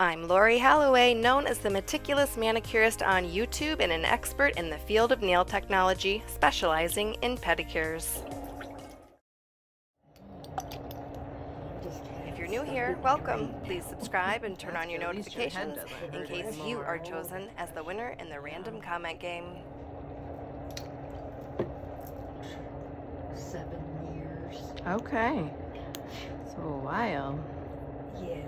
I'm Lori Halloway, known as the Meticulous Manicurist on YouTube and an expert in the field of nail technology, specializing in pedicures. If you're new here, welcome. Please subscribe and turn on your notifications in case you are chosen as the winner in the random comment game. 7 years. Okay. So a while. Yes.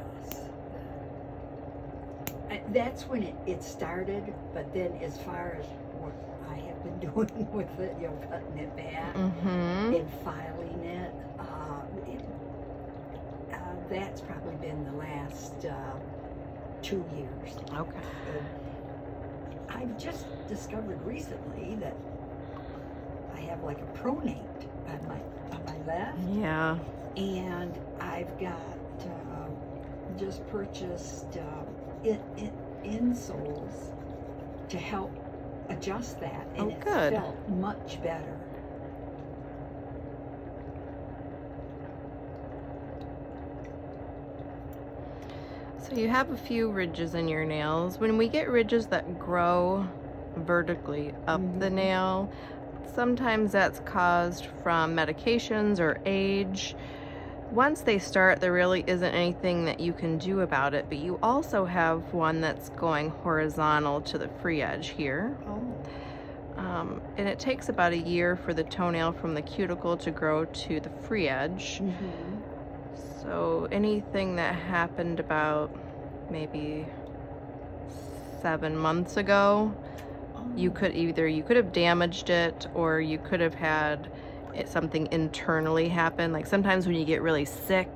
That's when it started, but then as far as what I have been doing with it, cutting it back and filing it, that's probably been the last 2 years. Okay. I've just discovered recently that I have like a pronate on my left. Yeah. And I've got just purchased insoles to help adjust that, and it felt much better. So you have a few ridges in your nails. When we get ridges that grow vertically up the nail, sometimes that's caused from medications or age. Once they start, there really isn't anything that you can do about it, but you also have one that's going horizontal to the free edge here. And it takes about a year for the toenail from the cuticle to grow to the free edge. So anything that happened about maybe 7 months ago, you could have damaged it, or you could have had something internally happen. Like sometimes when you get really sick,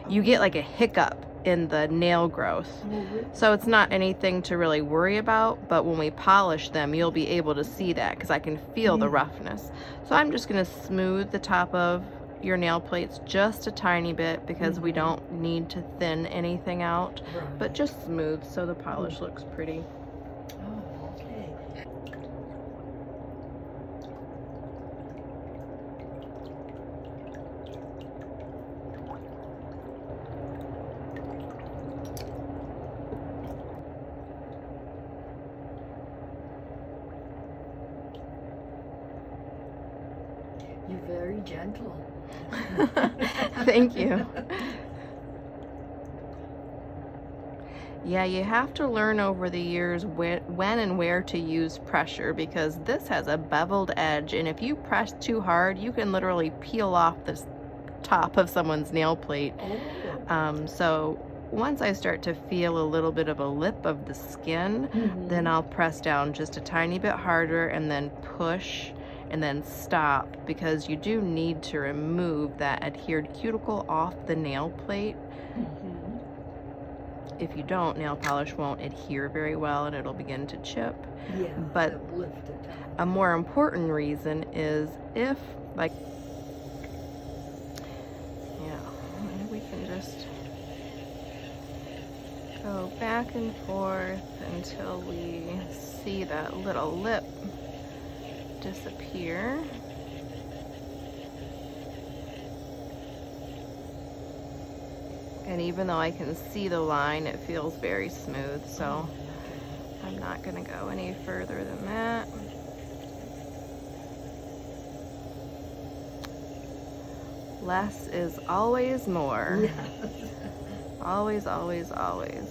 you get like a hiccup in the nail growth. So it's not anything to really worry about, but when we polish them, you'll be able to see that because I can feel the roughness. So I'm just going to smooth the top of your nail plates just a tiny bit because we don't need to thin anything out, but just smooth so the polish looks pretty. You're very gentle. Thank you. Yeah, you have to learn over the years when and where to use pressure, because this has a beveled edge, and if you press too hard, you can literally peel off the top of someone's nail plate. So once I start to feel a little bit of a lip of the skin, then I'll press down just a tiny bit harder and then push and then stop, because you do need to remove that adhered cuticle off the nail plate. If you don't, nail polish won't adhere very well and it'll begin to chip. But a more important reason is if, like, we can just go back and forth until we see that little lip disappear. And even though I can see the line, it feels very smooth, so I'm not going to go any further than that. Less is always more. Always, always, always.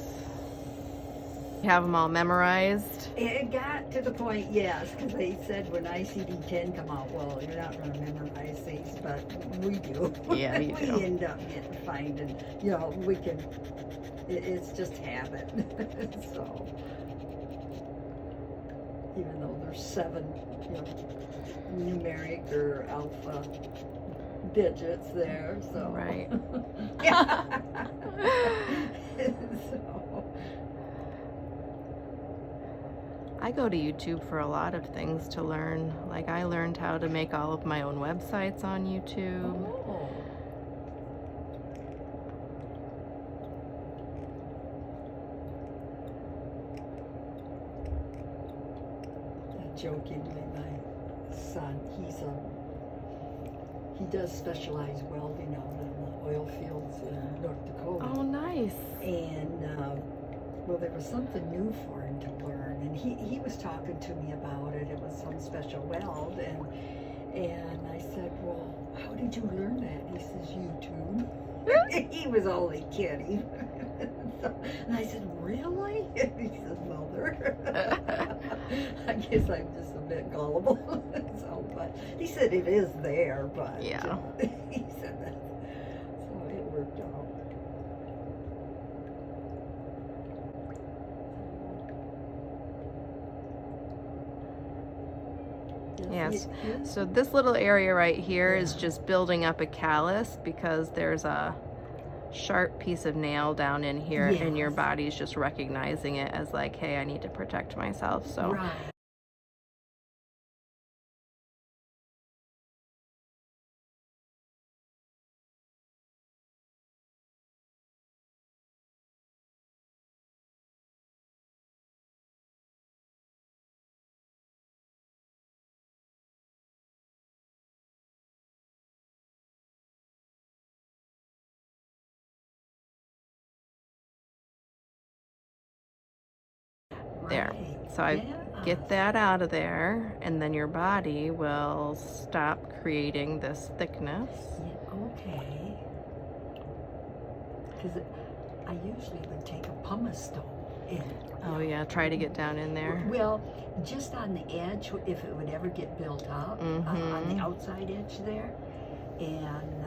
You have them all memorized? It got to the point, yes, because they said when ICD-10 come out, well, you're not going to memorize these, but we do. Yeah, you do. We end up finding, we can, it's just habit. So, even though there's 7, numeric or alpha digits there, so. Right. So. I go to YouTube for a lot of things to learn. Like, I learned how to make all of my own websites on YouTube. Jokingly, my son, he does specialized welding out in the oil fields in North Dakota. Oh, nice. And Well, there was something new for him to learn, and he was talking to me about it. It was some special weld, and I said, well, how did you learn that? He says, YouTube. He was only kidding. And I said, really? He says, Mother. I guess I'm just a bit gullible. So, but he said it is there, but Yeah. He said that. So it worked out. Yes. So this little area right here is Yeah. just building up a callus because there's a sharp piece of nail down in here, and your Yes. body's just recognizing it as like, hey, I need to protect myself. So Right. there. Right. So I Yeah. get that out of there, and then your body will stop creating this thickness. Yeah, okay. Because I usually would take a pumice stone and Oh yeah, try to get down in there. well, just on the edge, if it would ever get built up, on Mhm. the outside edge there, and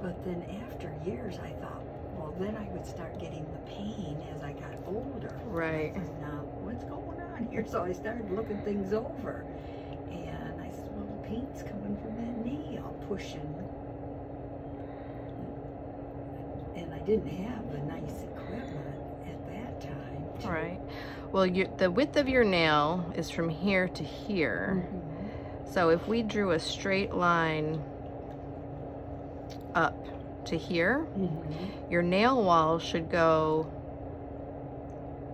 but then after years, I thought, well, then I would start getting the pain as I got older. Right. And now, what's going on here? So I started looking things over, and I said, well, the pain's coming from that nail pushing. And I didn't have the nice equipment at that time. to- Right. Well, the width of your nail is from here to here. Mhm. So if we drew a straight line up to here, Mhm. your nail wall should go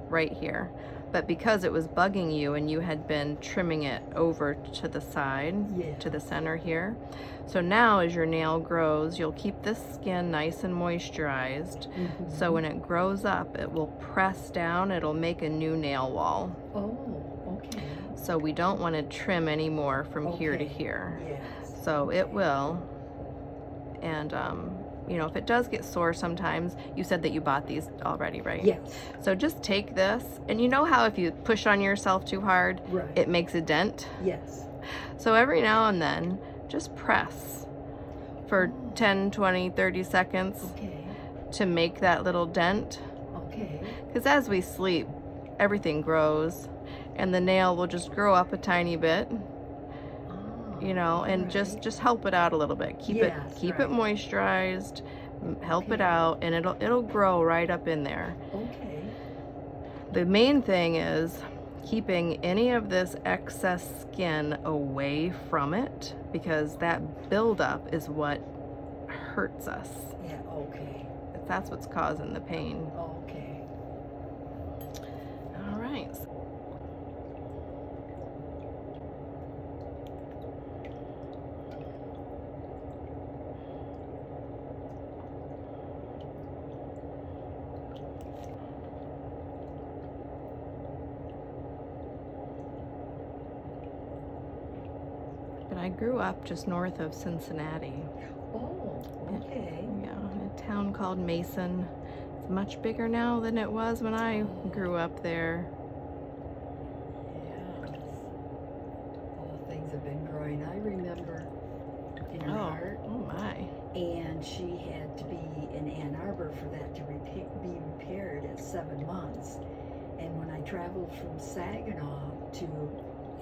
right here. But because it was bugging you and you had been trimming it over to the side, Yeah. to the center here, so now as your nail grows, you'll keep this skin nice and moisturized. Mhm. So when it grows up, it will press down, it'll make a new nail wall. Oh, okay. So we don't want to trim any more from here to Okay. here. Yes. So it will. And, you know, if it does get sore sometimes, you said that you bought these already, right? Yes. So just take this, and you know how if you push on yourself too hard, Right. it makes a dent? Yes. So every now and then, just press for 10, 20, 30 seconds Okay. to make that little dent. Okay. Because as we sleep, everything grows, and the nail will just grow up a tiny bit. Ah, You know, and right. just help it out a little bit. Keep Yes, it right. moisturized, help it Okay. out, and it'll grow right up in there. Okay. The main thing is keeping any of this excess skin away from it, because that buildup is what hurts us. Yeah. Okay. That's what's causing the pain. Okay. All right. But I grew up just north of Cincinnati. Oh. Okay. Yeah, in a town called Mason. It's much bigger now than it was when I grew up there. Yes. Oh, things have been growing. I remember in her heart, Oh my. and she had to be in Ann Arbor for that to be repaired at 7 months. And when I traveled from Saginaw to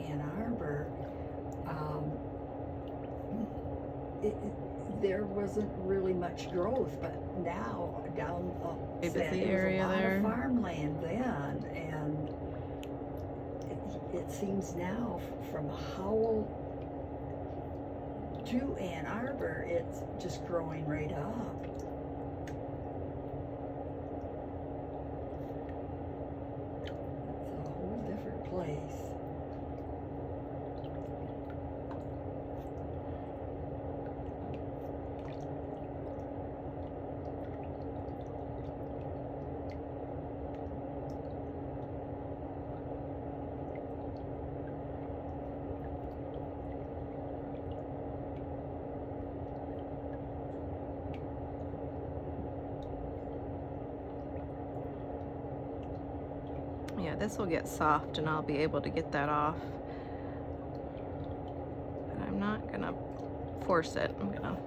Ann Arbor, there wasn't really much growth, but now down Big busy there was area a lot there. of farmland then, and it seems now from Howell to Ann Arbor, it's just growing right up. It's a whole different place. Yeah, this will get soft and I'll be able to get that off. But I'm not gonna force it. I'm gonna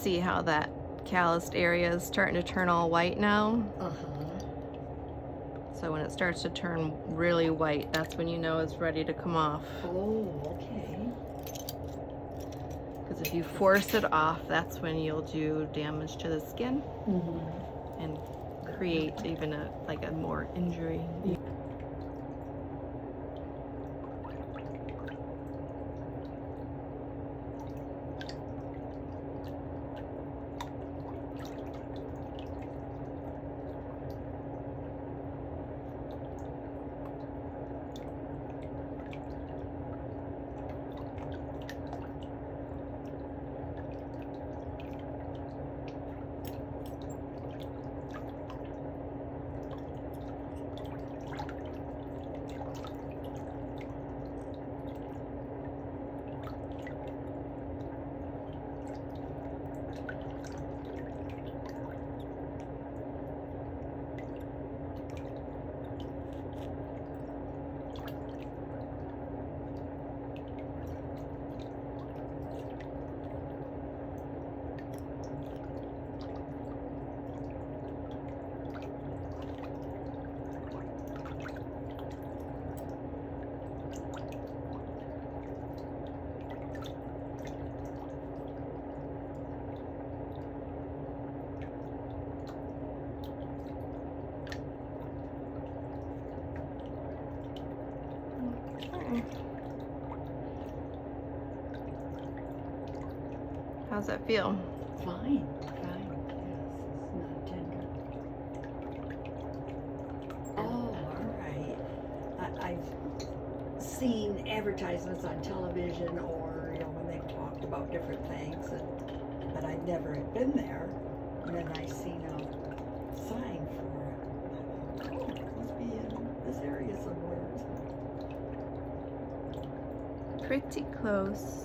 see how that calloused area is starting to turn all white now. So when it starts to turn really white, that's when you know it's ready to come off. Oh, okay. Because if you force it off, that's when you'll do damage to the skin and create even a more injury. How's that feel? Fine, fine. Yes, it's not tender. Oh, all right. I've seen advertisements on television or, when they've talked about different things, but I never had been there. And then I seen a sign for it. Oh, it must be in this area somewhere. Pretty close.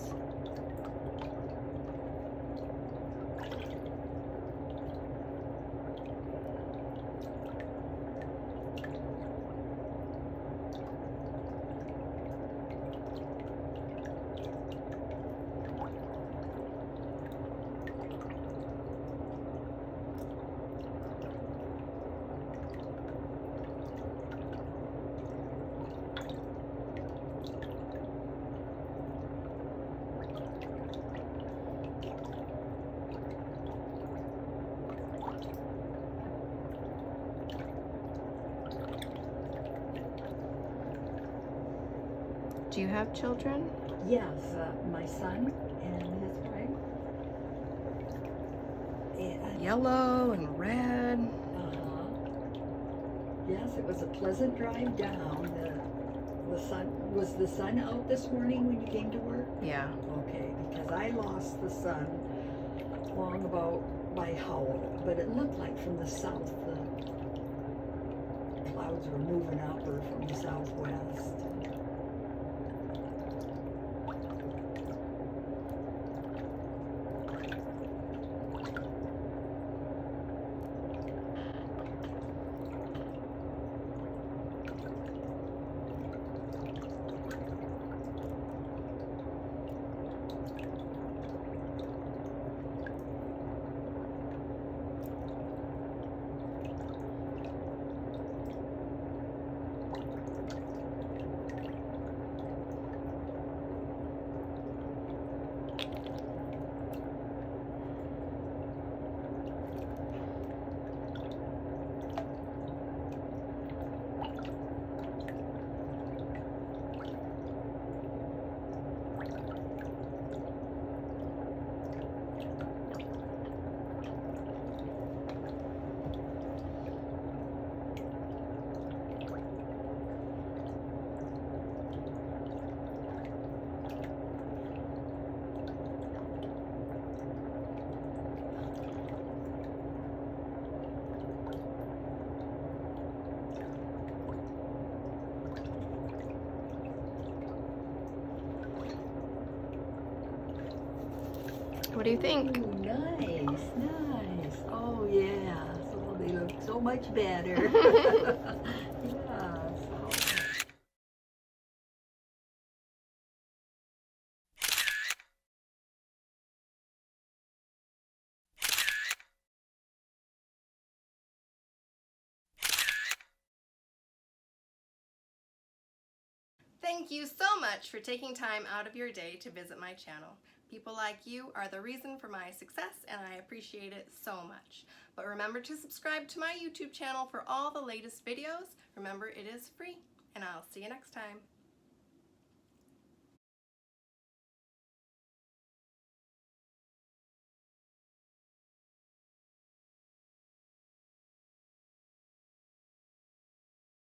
Do you have children? Yes, my son and his wife. And, Yellow and red. yes, it was a pleasant drive down. The sun, was the sun out this morning when you came to work? Yeah. Okay, because I lost the sun long about by Howell, but it looked like from the south the clouds were moving up or from the southwest. What do you think? Ooh, nice, nice. Oh yeah, so they look so much better. Yeah. Thank you so much for taking time out of your day to visit my channel. People like you are the reason for my success, and I appreciate it so much. But remember to subscribe to my YouTube channel for all the latest videos. Remember, it is free, and I'll see you next time.